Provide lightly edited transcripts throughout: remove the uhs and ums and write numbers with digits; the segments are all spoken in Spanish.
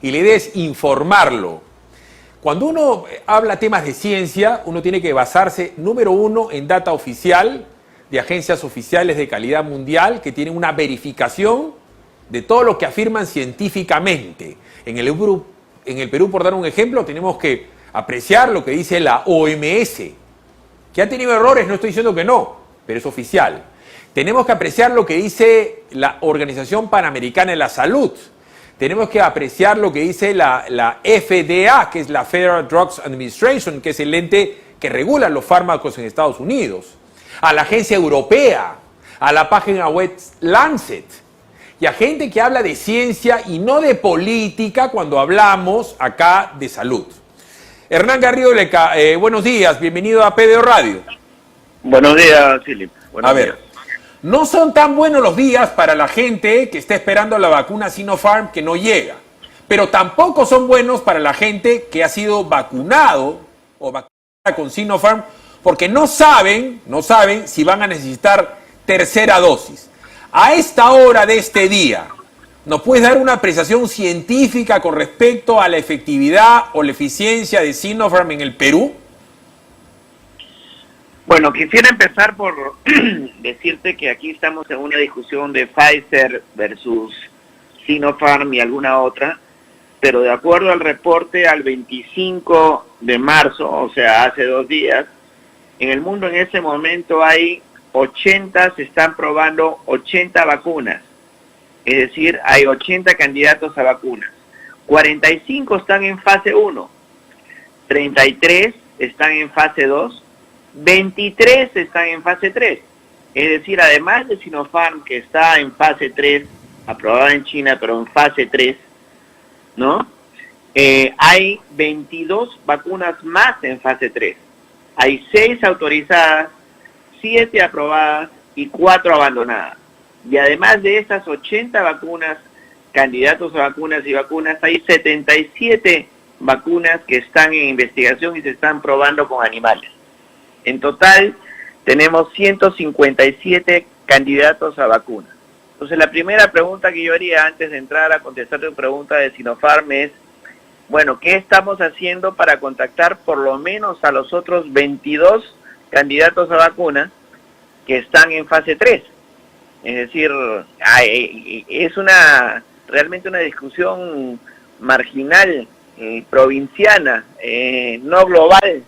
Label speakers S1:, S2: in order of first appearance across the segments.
S1: y la idea es informarlo. Cuando uno habla temas de ciencia, uno tiene que basarse, número uno, en data oficial de agencias oficiales de calidad mundial que tienen una verificación de todo lo que afirman científicamente. En el Perú, por dar un ejemplo, tenemos que apreciar lo que dice la OMS, que ha tenido errores, no estoy diciendo que no, pero es oficial. Tenemos que apreciar lo que dice la Organización Panamericana de la Salud. Tenemos que apreciar lo que dice la FDA, que es la Federal Drugs Administration, que es el ente que regula los fármacos en Estados Unidos, a la agencia europea, a la página web Lancet, y a gente que habla de ciencia y no de política cuando hablamos acá de salud. Hernán Garrido Leca, buenos días, bienvenido a PDO Radio.
S2: Buenos días, Philip.
S1: A ver, no son tan buenos los días para la gente que está esperando la vacuna Sinopharm que no llega, pero tampoco son buenos para la gente que ha sido vacunado o vacunada con Sinopharm porque no saben si van a necesitar tercera dosis. A esta hora de este día, ¿nos puedes dar una apreciación científica con respecto a la efectividad o la eficiencia de Sinopharm en el Perú?
S2: Bueno, quisiera empezar por decirte que aquí estamos en una discusión de Pfizer versus Sinopharm y alguna otra, pero de acuerdo al reporte al 25 de marzo, o sea, hace 2 días, en el mundo en ese momento se están probando 80 vacunas. Es decir, hay 80 candidatos a vacunas. 45 están en fase 1, 33 están en fase 2, 23 están en fase 3. Es decir, además de Sinopharm, que está en fase 3, aprobada en China, pero en fase 3, ¿no? Hay 22 vacunas más en fase 3. Hay 6 autorizadas, 7 aprobadas y 4 abandonadas. Y además de esas 80 vacunas, candidatos a vacunas y vacunas, hay 77 vacunas que están en investigación y se están probando con animales. En total, tenemos 157 candidatos a vacunas. Entonces, la primera pregunta que yo haría antes de entrar a contestar tu pregunta de Sinopharm es, bueno, ¿qué estamos haciendo para contactar por lo menos a los otros 22 candidatos a vacunas que están en fase 3? Es decir, es realmente una discusión marginal, provinciana, no global,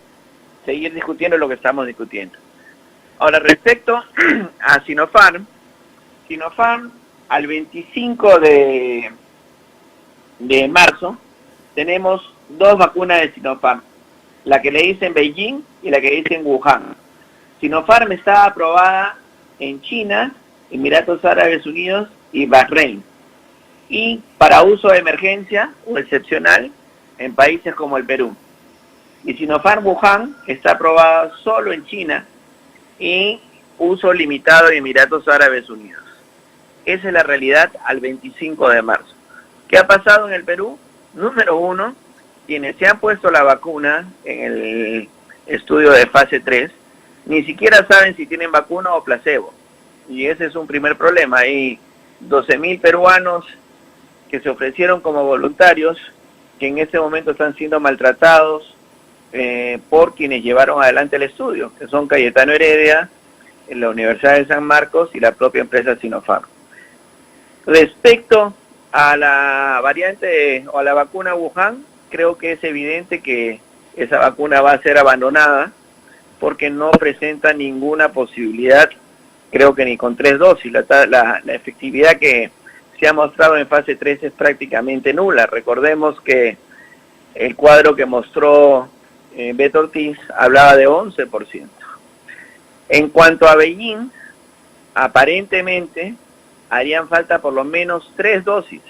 S2: seguir discutiendo lo que estamos discutiendo. Ahora, respecto a Sinopharm, al 25 de marzo tenemos 2 vacunas de Sinopharm, la que le dicen Beijing y la que dicen Wuhan. Sinopharm está aprobada en China, Emiratos Árabes Unidos y Bahrein, y para uso de emergencia o excepcional en países como el Perú. Y Sinopharm Wuhan está aprobada solo en China y uso limitado en Emiratos Árabes Unidos. Esa es la realidad al 25 de marzo. ¿Qué ha pasado en el Perú? Número 1, quienes se han puesto la vacuna en el estudio de fase 3, ni siquiera saben si tienen vacuna o placebo. Y ese es un primer problema. Hay 12.000 peruanos que se ofrecieron como voluntarios, que en este momento están siendo maltratados por quienes llevaron adelante el estudio, que son Cayetano Heredia, en la Universidad de San Marcos y la propia empresa Sinopharm. Respecto a la variante o a la vacuna Wuhan, creo que es evidente que esa vacuna va a ser abandonada porque no presenta ninguna posibilidad, creo que ni con 3 dosis. La efectividad que se ha mostrado en fase 3 es prácticamente nula. Recordemos que el cuadro que mostró Beto Ortiz hablaba de 11%. En cuanto a Beijing, aparentemente harían falta por lo menos 3 dosis.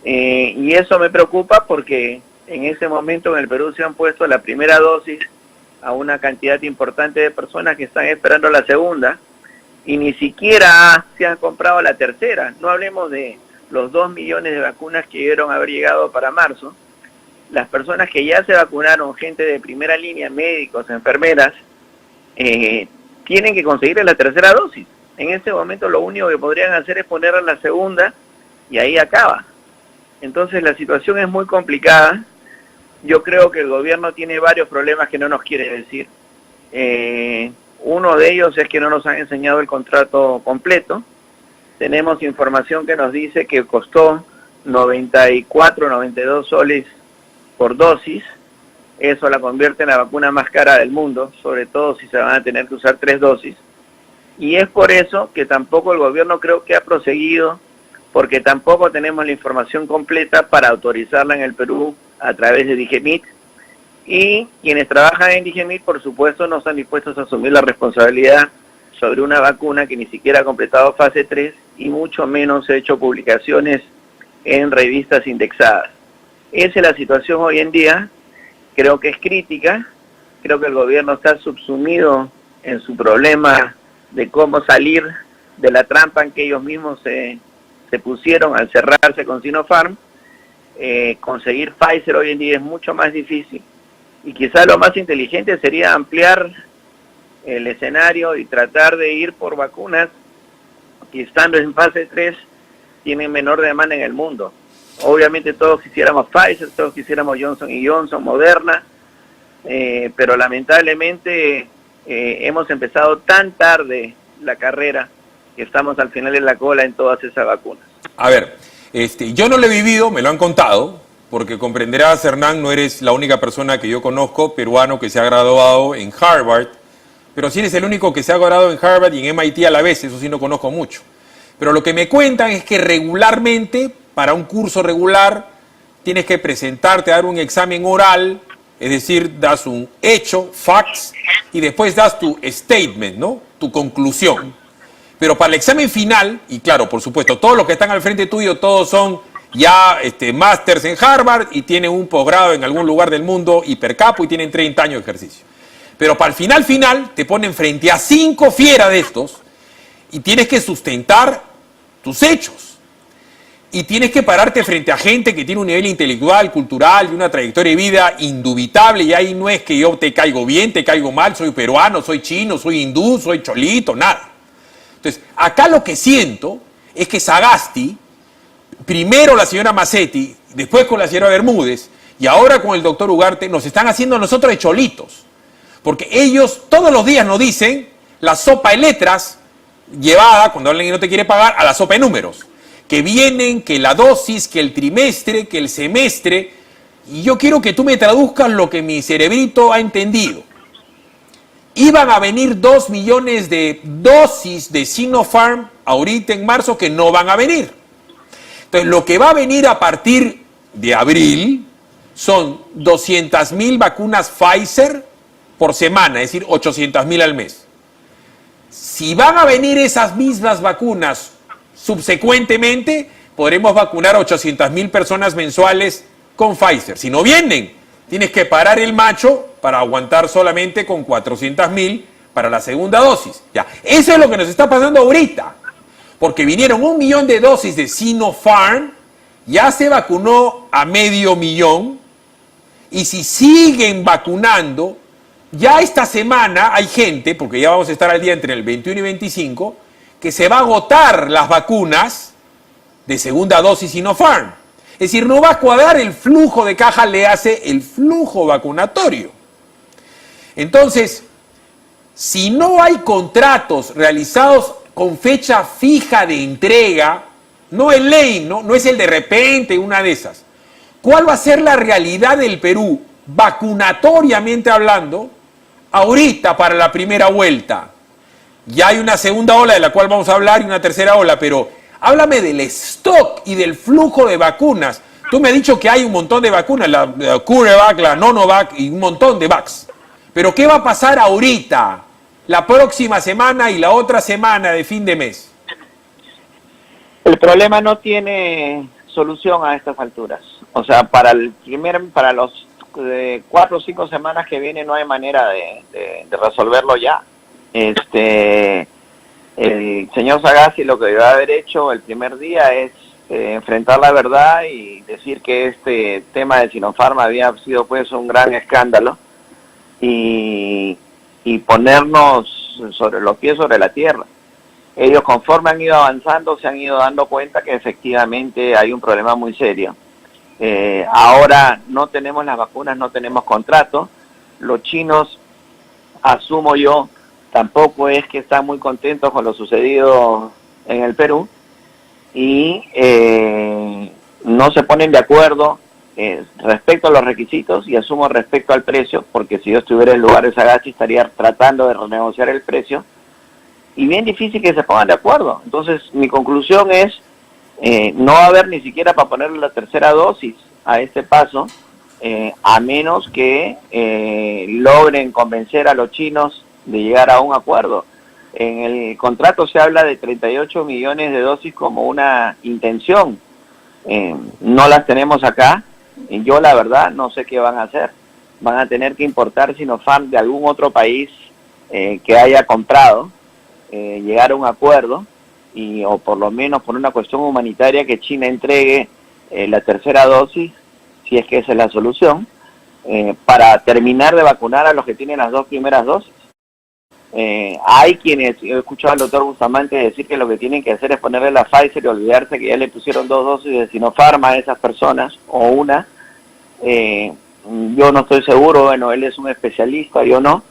S2: Y eso me preocupa porque en ese momento en el Perú se han puesto la primera dosis a una cantidad importante de personas que están esperando la segunda y ni siquiera se han comprado la tercera. No hablemos de los 2 millones de vacunas que debieron haber llegado para marzo. Las personas que ya se vacunaron, gente de primera línea, médicos, enfermeras, tienen que conseguir la tercera dosis. En este momento lo único que podrían hacer es ponerla en la segunda y ahí acaba. Entonces la situación es muy complicada. Yo creo que el gobierno tiene varios problemas que no nos quiere decir. Uno de ellos es que no nos han enseñado el contrato completo. Tenemos información que nos dice que costó 94, 92 soles por dosis. Eso la convierte en la vacuna más cara del mundo, sobre todo si se van a tener que usar 3 dosis. Y es por eso que tampoco el gobierno creo que ha proseguido, porque tampoco tenemos la información completa para autorizarla en el Perú a través de Digemit. Y quienes trabajan en Digemit, por supuesto, no están dispuestos a asumir la responsabilidad sobre una vacuna que ni siquiera ha completado fase 3 y mucho menos ha hecho publicaciones en revistas indexadas. Esa es la situación hoy en día. Creo que es crítica. Creo que el gobierno está subsumido en su problema de cómo salir de la trampa en que ellos mismos se pusieron al cerrarse con Sinopharm. Conseguir Pfizer hoy en día es mucho más difícil y quizás lo más inteligente sería ampliar el escenario y tratar de ir por vacunas que estando en fase 3 tienen menor demanda en el mundo. Obviamente todos quisiéramos Pfizer, todos quisiéramos Johnson & Johnson, Moderna, pero lamentablemente hemos empezado tan tarde la carrera que estamos al final de la cola en todas esas vacunas.
S1: A ver, yo no lo he vivido, me lo han contado, porque comprenderás, Hernán, no eres la única persona que yo conozco, peruano, que se ha graduado en Harvard, pero sí eres el único que se ha graduado en Harvard y en MIT a la vez, eso sí no conozco mucho. Pero lo que me cuentan es que regularmente, para un curso regular, tienes que presentarte, dar un examen oral, es decir, das un hecho, facts, y después das tu statement, ¿no? Tu conclusión. Pero para el examen final, y claro, por supuesto, todos los que están al frente tuyo, todos son ya másters en Harvard y tienen un posgrado en algún lugar del mundo hipercapo y tienen 30 años de ejercicio. Pero para el final te ponen frente a 5 fieras de estos y tienes que sustentar tus hechos. Y tienes que pararte frente a gente que tiene un nivel intelectual, cultural y una trayectoria de vida indubitable. Y ahí no es que yo te caigo bien, te caigo mal, soy peruano, soy chino, soy hindú, soy cholito, nada. Entonces, acá lo que siento es que Sagasti, primero la señora Massetti, después con la señora Bermúdez y ahora con el doctor Ugarte, nos están haciendo a nosotros de cholitos. Porque ellos todos los días nos dicen la sopa de letras llevada, cuando alguien no te quiere pagar, a la sopa de números. Que vienen, que la dosis, que el trimestre, que el semestre. Y yo quiero que tú me traduzcas lo que mi cerebrito ha entendido. Iban a venir 2 millones de dosis de Sinopharm ahorita en marzo que no van a venir. Entonces, lo que va a venir a partir de abril son 200.000 vacunas Pfizer por semana, es decir, 800.000 al mes. Si van a venir esas mismas vacunas subsecuentemente, podremos vacunar a 800.000 personas mensuales con Pfizer. Si no vienen, tienes que parar el macho para aguantar solamente con 400.000 para la segunda dosis. Ya, eso es lo que nos está pasando ahorita. Porque vinieron 1 millón de dosis de Sinopharm, ya se vacunó a 500.000, y si siguen vacunando, ya esta semana hay gente, porque ya vamos a estar al día entre el 21 y 25, que se va a agotar las vacunas de segunda dosis Sinopharm. Es decir, no va a cuadrar el flujo de caja, le hace el flujo vacunatorio. Entonces, si no hay contratos realizados con fecha fija de entrega, no es ley, no es el de repente una de esas. ¿Cuál va a ser la realidad del Perú, vacunatoriamente hablando, ahorita para la primera vuelta? Ya hay una segunda ola de la cual vamos a hablar y una tercera ola, pero háblame del stock y del flujo de vacunas. Tú me has dicho que hay un montón de vacunas, la CureVac, la Nonovac y un montón de vacs. Pero ¿qué va a pasar ahorita, la próxima semana y la otra semana de fin de mes?
S2: El problema no tiene solución a estas alturas. O sea, para los 4 o 5 semanas que vienen no hay manera de resolverlo ya. El señor Sagasti lo que debe haber hecho el primer día es enfrentar la verdad y decir que este tema de Sinopharm había sido pues un gran escándalo y ponernos sobre los pies sobre la tierra. Ellos conforme han ido avanzando se han ido dando cuenta que efectivamente hay un problema muy serio Ahora no tenemos las vacunas, no tenemos contrato. Los chinos, asumo yo, tampoco es que están muy contentos con lo sucedido en el Perú y no se ponen de acuerdo respecto a los requisitos y asumo respecto al precio, porque si yo estuviera en lugar de Sagasti estaría tratando de renegociar el precio y bien difícil que se pongan de acuerdo. Entonces mi conclusión es no va a haber ni siquiera para ponerle la tercera dosis a este paso, a menos que logren convencer a los chinos de llegar a un acuerdo. En el contrato se habla de 38 millones de dosis como una intención. No las tenemos acá. Yo la verdad no sé qué van a hacer. Van a tener que importar Sinopharm de algún otro país que haya comprado, llegar a un acuerdo, o por lo menos por una cuestión humanitaria que China entregue la tercera dosis, si es que esa es la solución, para terminar de vacunar a los que tienen las 2 primeras dosis. Hay quienes, he escuchado al doctor Bustamante decir que lo que tienen que hacer es ponerle la Pfizer y olvidarse que ya le pusieron 2 dosis de Sinopharm a esas personas, o una. Yo no estoy seguro, bueno, él es un especialista, yo no,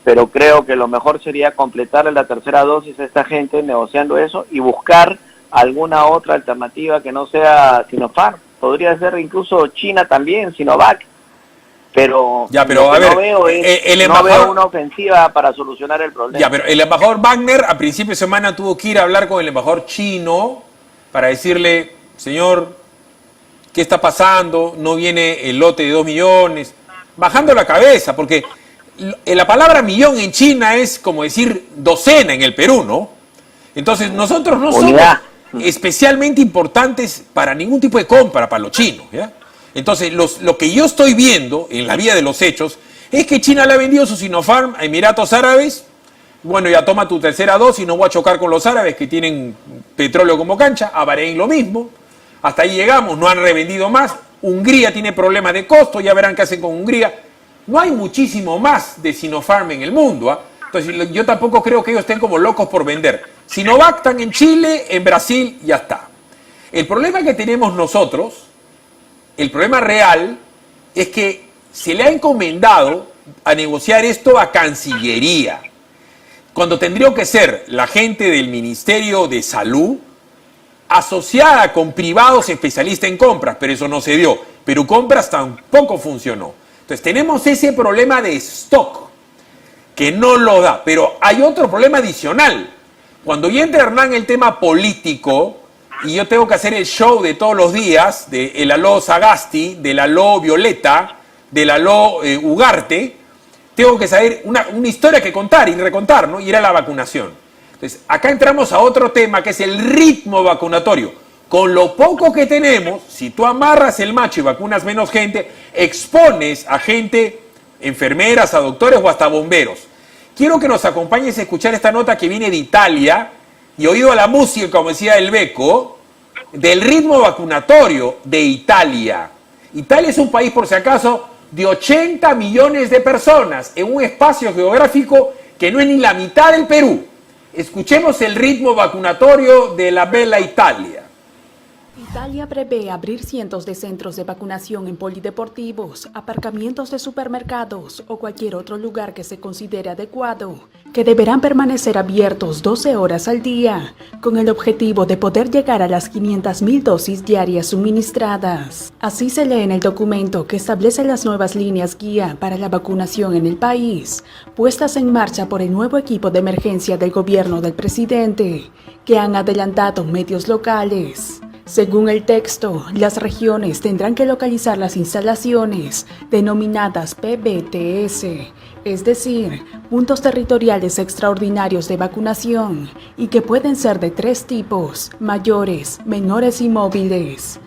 S2: pero creo que lo mejor sería completarle la tercera dosis a esta gente negociando eso y buscar alguna otra alternativa que no sea Sinopharm. Podría ser incluso China también, Sinovac. Pero,
S1: ya, pero
S2: lo
S1: a
S2: que
S1: ver,
S2: no veo es, no veo una ofensiva para solucionar el problema.
S1: Ya, pero el embajador Wagner a principio de semana tuvo que ir a hablar con el embajador chino para decirle, señor, ¿qué está pasando? No viene el lote de 2 millones. Bajando la cabeza, porque la palabra millón en China es como decir docena en el Perú, ¿no? Entonces nosotros no somos especialmente importantes para ningún tipo de compra para los chinos, ¿ya? Entonces, lo que yo estoy viendo en la vía de los hechos es que China le ha vendido su Sinopharm a Emiratos Árabes. Bueno, ya toma tu tercera dosis, no voy a chocar con los árabes que tienen petróleo como cancha. A Bahrein lo mismo. Hasta ahí llegamos, no han revendido más. Hungría tiene problemas de costo, ya verán qué hacen con Hungría. No hay muchísimo más de Sinopharm en el mundo, ¿ah? Entonces, yo tampoco creo que ellos estén como locos por vender. Sinovac están en Chile, en Brasil, ya está. El problema que tenemos nosotros, el problema real, es que se le ha encomendado a negociar esto a Cancillería, cuando tendría que ser la gente del Ministerio de Salud asociada con privados especialistas en compras, pero eso no se dio. Pero compras tampoco funcionó. Entonces tenemos ese problema de stock que no lo da, pero hay otro problema adicional. Cuando ya entra Hernán en el tema político, y yo tengo que hacer el show de todos los días, del aló Sagasti, del aló Violeta, del aló Ugarte, tengo que saber una historia que contar y recontar, ¿no? Y era la vacunación. Entonces, acá entramos a otro tema que es el ritmo vacunatorio. Con lo poco que tenemos, si tú amarras el macho y vacunas menos gente, expones a gente, enfermeras, a doctores o hasta bomberos. Quiero que nos acompañes a escuchar esta nota que viene de Italia, y oído a la música, como decía el Beco, del ritmo vacunatorio de Italia. Italia es un país, por si acaso, de 80 millones de personas en un espacio geográfico que no es ni la mitad del Perú. Escuchemos el ritmo vacunatorio de la bella Italia.
S3: Italia prevé abrir cientos de centros de vacunación en polideportivos, aparcamientos de supermercados o cualquier otro lugar que se considere adecuado, que deberán permanecer abiertos 12 horas al día, con el objetivo de poder llegar a las 500.000 dosis diarias suministradas. Así se lee en el documento que establece las nuevas líneas guía para la vacunación en el país, puestas en marcha por el nuevo equipo de emergencia del gobierno del presidente, que han adelantado medios locales. Según el texto, las regiones tendrán que localizar las instalaciones denominadas PBTS, es decir, puntos territoriales extraordinarios de vacunación, y que pueden ser de 3 tipos: mayores, menores y móviles.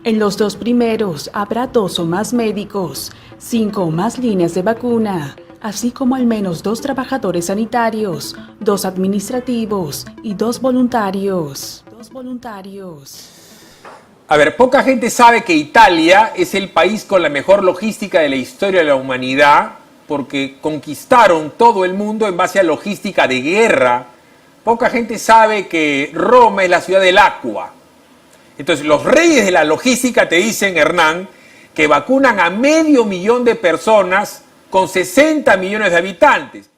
S3: En los 2 primeros habrá 2 o más médicos, 5 o más líneas de vacuna, así como al menos 2 trabajadores sanitarios, 2 administrativos y 2 voluntarios.
S1: A ver, poca gente sabe que Italia es el país con la mejor logística de la historia de la humanidad, porque conquistaron todo el mundo en base a logística de guerra. Poca gente sabe que Roma es la ciudad del agua. Entonces, los reyes de la logística te dicen, Hernán, que vacunan a 500.000 de personas con 60 millones de habitantes.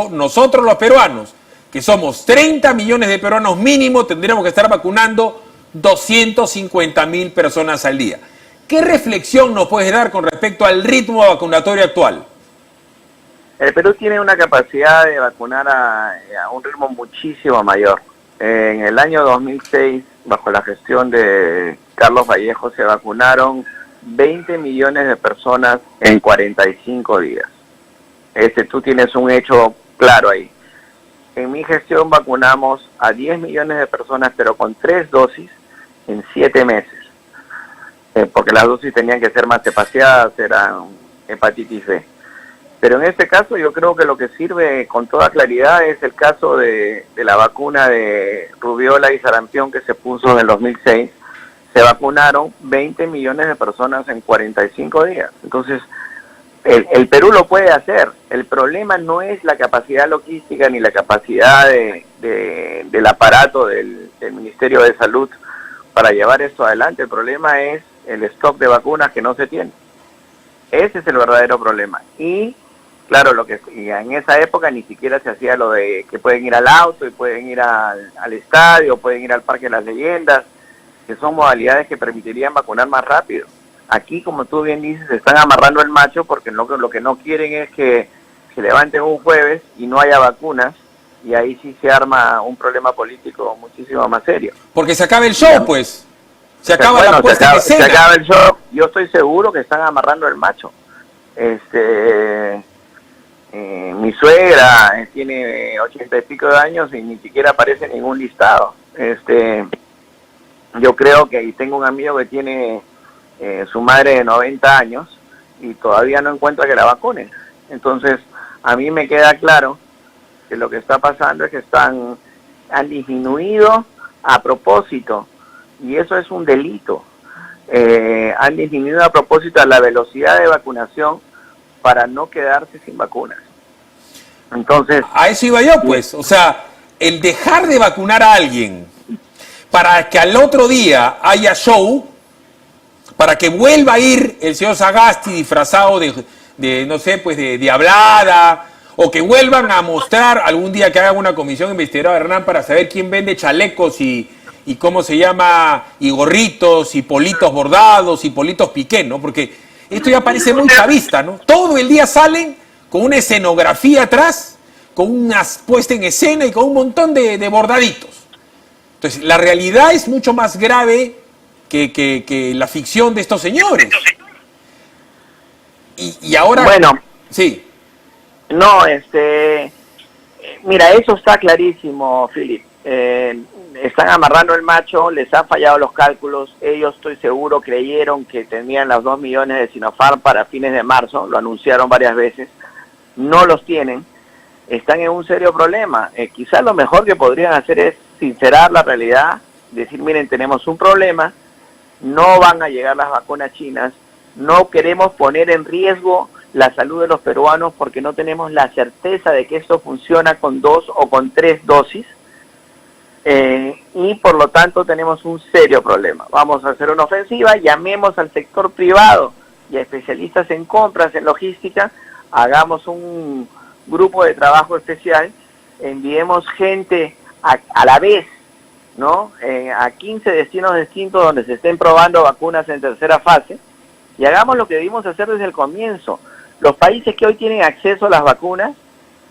S1: Nosotros los peruanos, que somos 30 millones de peruanos mínimo, tendríamos que estar vacunando 250.000 personas al día. ¿Qué reflexión nos puedes dar con respecto al ritmo vacunatorio actual?
S2: El Perú tiene una capacidad de vacunar a un ritmo muchísimo mayor. En el año 2006, bajo la gestión de Carlos Vallejo, se vacunaron 20 millones de personas en 45 días. Tú tienes un hecho claro ahí. En mi gestión vacunamos a 10 millones de personas, pero con 3 dosis en 7 meses. Porque las dosis tenían que ser más espaciadas, eran hepatitis B. Pero en este caso yo creo que lo que sirve con toda claridad es el caso de la vacuna de rubiola y sarampión que se puso en el 2006. Se vacunaron 20 millones de personas en 45 días. Entonces, el Perú lo puede hacer. El problema no es la capacidad logística ni la capacidad del aparato del Ministerio de Salud para llevar esto adelante. El problema es el stock de vacunas que no se tiene. Ese es el verdadero problema. Y claro, y en esa época ni siquiera se hacía lo de que pueden ir al auto y pueden ir al estadio, pueden ir al Parque de las Leyendas, que son modalidades que permitirían vacunar más rápido. Aquí, como tú bien dices, se están amarrando el macho porque lo que no quieren es que se levanten un jueves y no haya vacunas, y ahí sí se arma un problema político muchísimo más serio.
S1: Porque se acaba el show, pues. Se acaba la puesta en escena.
S2: Se acaba el show. Yo estoy seguro que están amarrando el macho. Mi suegra tiene 80 y pico de años y ni siquiera aparece en ningún listado. Yo creo que tengo un amigo que tiene su madre de 90 años y todavía no encuentra que la vacunen. Entonces, a mí me queda claro que lo que está pasando es que han disminuido a propósito, y eso es un delito. Han disminuido a propósito la velocidad de vacunación para no quedarse sin vacunas. Entonces,
S1: a eso iba yo, pues. O sea, el dejar de vacunar a alguien para que al otro día haya show, para que vuelva a ir el señor Sagasti disfrazado de no sé, pues de diablada, o que vuelvan a mostrar algún día que hagan una comisión investigadora, Hernán, para saber quién vende chalecos y cómo se llama, y gorritos, y politos bordados, y politos piqué, ¿no? Porque esto ya parece muy chavista, ¿no? Todo el día salen con una escenografía atrás, con una puesta en escena y con un montón de bordaditos. Entonces, la realidad es mucho más grave que la ficción de estos señores. Y ahora...
S2: Bueno,
S1: sí.
S2: No, mira, eso está clarísimo, Philip. Están amarrando el macho, les han fallado los cálculos. Ellos, estoy seguro, creyeron que tenían los 2 millones de Sinopharm para fines de marzo, lo anunciaron varias veces. No los tienen, están en un serio problema. Quizás lo mejor que podrían hacer es sincerar la realidad, decir, miren, tenemos un problema, no van a llegar las vacunas chinas, no queremos poner en riesgo la salud de los peruanos porque no tenemos la certeza de que esto funciona con 2 o con 3 dosis, y por lo tanto tenemos un serio problema. Vamos a hacer una ofensiva, llamemos al sector privado y a especialistas en compras, en logística, hagamos un grupo de trabajo especial, enviemos gente a la vez, ¿no? A 15 destinos distintos donde se estén probando vacunas en tercera fase, y hagamos lo que debimos hacer desde el comienzo. Los países que hoy tienen acceso a las vacunas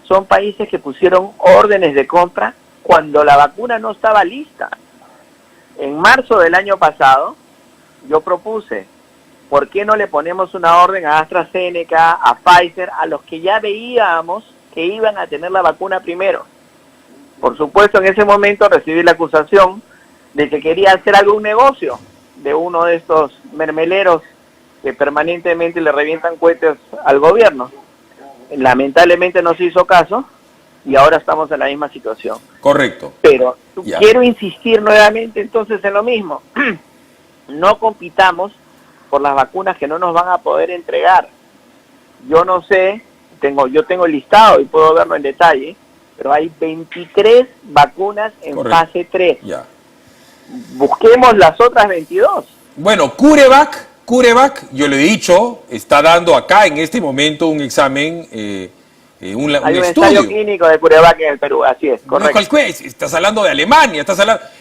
S2: son países que pusieron órdenes de compra cuando la vacuna no estaba lista. En marzo del año pasado, yo propuse, ¿por qué no le ponemos una orden a AstraZeneca, a Pfizer, a los que ya veíamos que iban a tener la vacuna primero? Por supuesto, en ese momento recibí la acusación de que quería hacer algún negocio de uno de estos mermeleros que permanentemente le revientan cohetes al gobierno. Lamentablemente no se hizo caso y ahora estamos en la misma situación.
S1: Correcto.
S2: Pero quiero insistir nuevamente entonces en lo mismo. No compitamos por las vacunas que no nos van a poder entregar. Yo no sé, yo tengo el listado y puedo verlo en detalle, pero hay 23 vacunas en fase 3.
S1: Ya.
S2: busquemos las otras 22.
S1: Bueno, CureVac, yo le he dicho, está dando acá en este momento un examen,
S2: Hay
S1: un
S2: un
S1: estudio.
S2: ensayo clínico de CureVac en el Perú, así es,
S1: No es
S2: correcto.
S1: cualquiera, estás hablando de Alemania,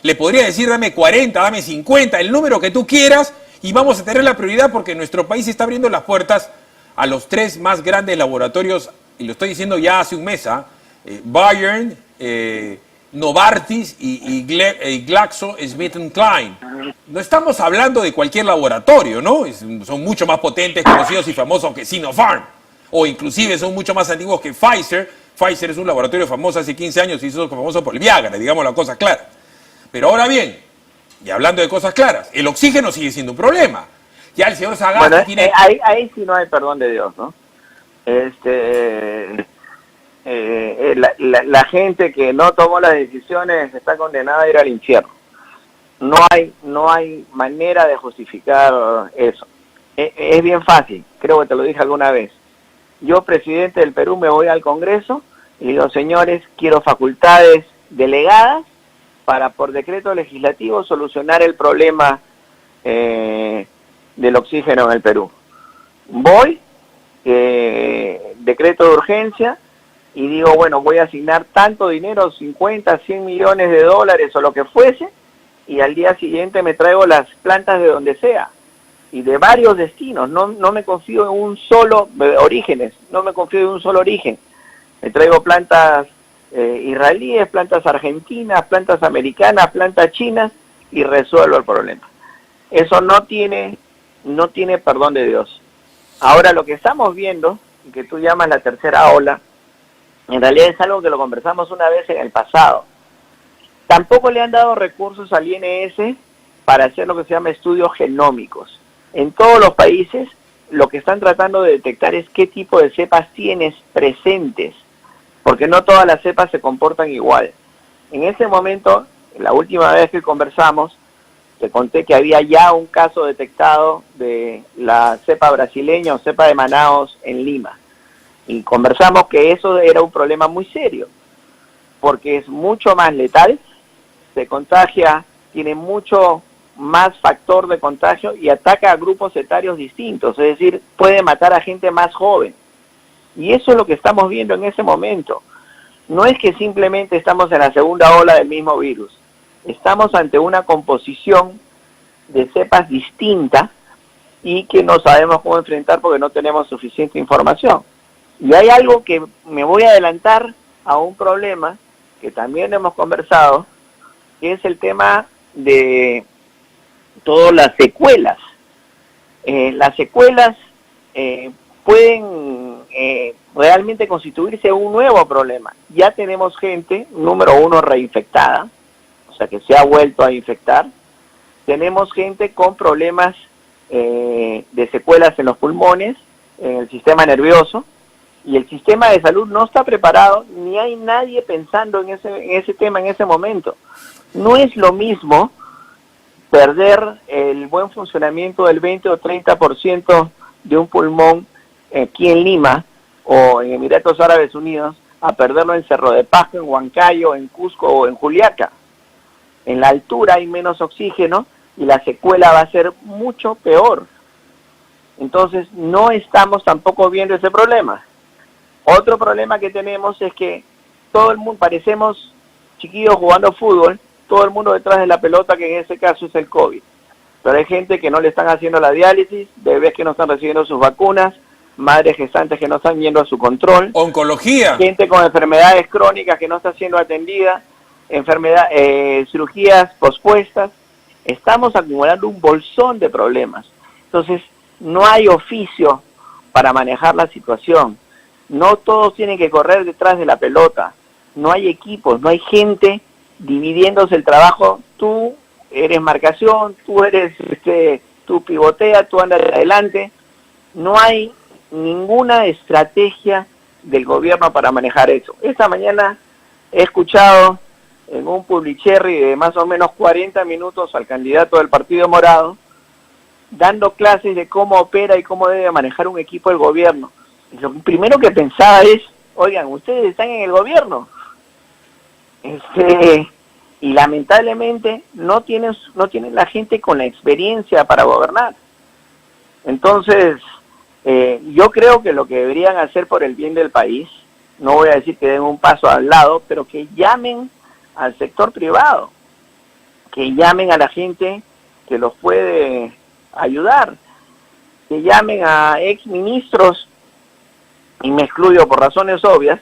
S1: le podría decir dame 40, dame 50, el número que tú quieras y vamos a tener la prioridad porque nuestro país está abriendo las puertas a los 3 más grandes laboratorios, y lo estoy diciendo ya hace un mes, Bayern, Novartis y GlaxoSmithKline. No estamos hablando de cualquier laboratorio, ¿no? Son mucho más potentes, conocidos y famosos que Sinopharm. O inclusive son mucho más antiguos que Pfizer. Pfizer es un laboratorio famoso hace 15 años y hizo famoso por el Viagra, digamos las cosas claras. Pero ahora bien, y hablando de cosas claras, el oxígeno sigue siendo un problema. Ya el señor Sagasti
S2: Bueno,
S1: tiene...
S2: ahí sí no hay perdón de Dios, ¿no? La gente que no tomó las decisiones está condenada a ir al infierno. No hay manera de justificar eso. Es bien fácil, creo que te lo dije alguna vez. Yo, presidente del Perú, me voy al Congreso y digo, señores, quiero facultades delegadas para, por decreto legislativo, solucionar el problema del oxígeno en el Perú. Voy, decreto de urgencia, y digo, bueno, voy a asignar tanto dinero, 50, 100 millones de dólares o lo que fuese, y al día siguiente me traigo las plantas de donde sea, y de varios destinos. No me confío en un solo, orígenes, no me confío en un solo origen. Me traigo plantas israelíes, plantas argentinas, plantas americanas, plantas chinas, y resuelvo el problema. Eso no tiene perdón de Dios. Ahora lo que estamos viendo, y que tú llamas la tercera ola, en realidad es algo que lo conversamos una vez en el pasado. Tampoco le han dado recursos al INS para hacer lo que se llama estudios genómicos. En todos los países lo que están tratando de detectar es qué tipo de cepas tienes presentes, porque no todas las cepas se comportan igual. En ese momento, la última vez que conversamos, te conté que había ya un caso detectado de la cepa brasileña o cepa de Manaos en Lima. Y conversamos que eso era un problema muy serio, porque es mucho más letal, se contagia, tiene mucho más factor de contagio y ataca a grupos etarios distintos, es decir, puede matar a gente más joven. Y eso es lo que estamos viendo en ese momento. No es que simplemente estamos en la segunda ola del mismo virus, estamos ante una composición de cepas distinta y que no sabemos cómo enfrentar porque no tenemos suficiente información. Y hay algo que me voy a adelantar a un problema que también hemos conversado, que es el tema de todas las secuelas. Las secuelas pueden realmente constituirse un nuevo problema. Ya tenemos gente, número uno, reinfectada, o sea que se ha vuelto a infectar. Tenemos gente con problemas de secuelas en los pulmones, en el sistema nervioso, y el sistema de salud no está preparado, ni hay nadie pensando en ese tema en ese momento. No es lo mismo perder el buen funcionamiento del 20 o 30% de un pulmón aquí en Lima o en Emiratos Árabes Unidos a perderlo en Cerro de Pasco, en Huancayo, en Cusco o en Juliaca. En la altura hay menos oxígeno y la secuela va a ser mucho peor. Entonces no estamos tampoco viendo ese problema. Otro problema que tenemos es que todo el mundo, parecemos chiquillos jugando fútbol, todo el mundo detrás de la pelota, que en ese caso es el COVID. Pero hay gente que no le están haciendo la diálisis, bebés que no están recibiendo sus vacunas, madres gestantes que no están yendo a su control.
S1: Oncología.
S2: Gente con enfermedades crónicas que no está siendo atendida, cirugías pospuestas. Estamos acumulando un bolsón de problemas. Entonces, no hay oficio para manejar la situación. No todos tienen que correr detrás de la pelota. No hay equipos, no hay gente dividiéndose el trabajo. Tú eres marcación, tú pivotea, tú andas adelante. No hay ninguna estrategia del gobierno para manejar eso. Esta mañana he escuchado en un publicherry de más o menos 40 minutos al candidato del Partido Morado dando clases de cómo opera y cómo debe manejar un equipo del gobierno. Y lo primero que pensaba es, oigan, ustedes están en el gobierno. y lamentablemente no tienen la gente con la experiencia para gobernar. Entonces, yo creo que lo que deberían hacer por el bien del país, no voy a decir que den un paso al lado, pero que llamen al sector privado, que llamen a la gente que los puede ayudar, que llamen a exministros, y me excluyo por razones obvias,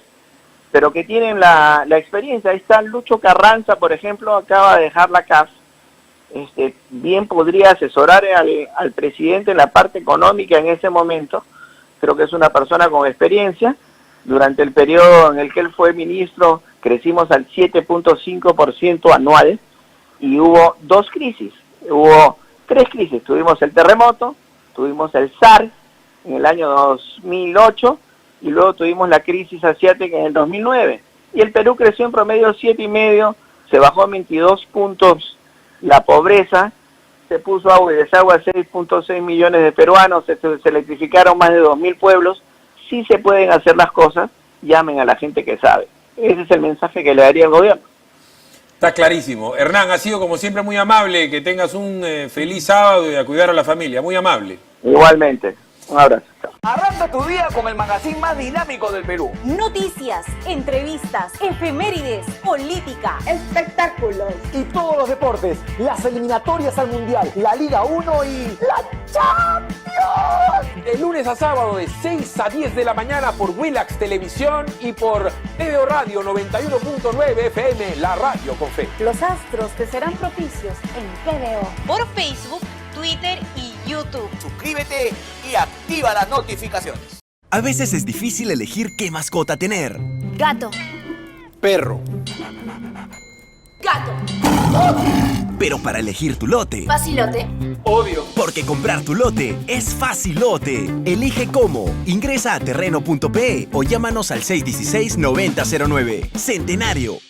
S2: pero que tienen la experiencia. Ahí está Lucho Carranza, por ejemplo, acaba de dejar la CAF, bien podría asesorar al presidente en la parte económica en ese momento. Creo que es una persona con experiencia. Durante el periodo en el que él fue ministro, crecimos al 7.5% anual y hubo hubo 3 crisis. Tuvimos el terremoto, tuvimos el SARS en el año 2008 y luego tuvimos la crisis asiática en el 2009. Y el Perú creció en promedio 7,5%, se bajó a 22 puntos la pobreza, se puso agua y desagüe a 6.6 millones de peruanos, se electrificaron más de 2.000 pueblos. Sí se pueden hacer las cosas, llamen a la gente que sabe. Ese es el mensaje que le daría al gobierno.
S1: Está clarísimo. Hernán, ha sido como siempre muy amable, que tengas un feliz sábado y a cuidar a la familia, muy amable.
S2: Igualmente, un abrazo. Chao.
S4: Arranca tu día con el magazine más dinámico del Perú.
S5: Noticias, entrevistas, efemérides, política,
S6: espectáculos
S4: y todos los deportes, las eliminatorias al Mundial, la Liga 1 y la Champions.
S1: De lunes a sábado de 6 a 10 de la mañana por Willax Televisión y por TVO Radio 91.9 FM, la radio con fe.
S5: Los astros te serán propicios en TVO. Por Facebook, Twitter y YouTube.
S4: Suscríbete y activa las notificaciones.
S7: A veces es difícil elegir qué mascota tener.
S5: Gato.
S4: Perro.
S5: Gato.
S7: Pero para elegir tu lote,
S5: Facilote.
S4: Obvio.
S7: porque comprar tu lote es facilote. Elige cómo. Ingresa a terreno.pe o llámanos al 616-9009. Centenario.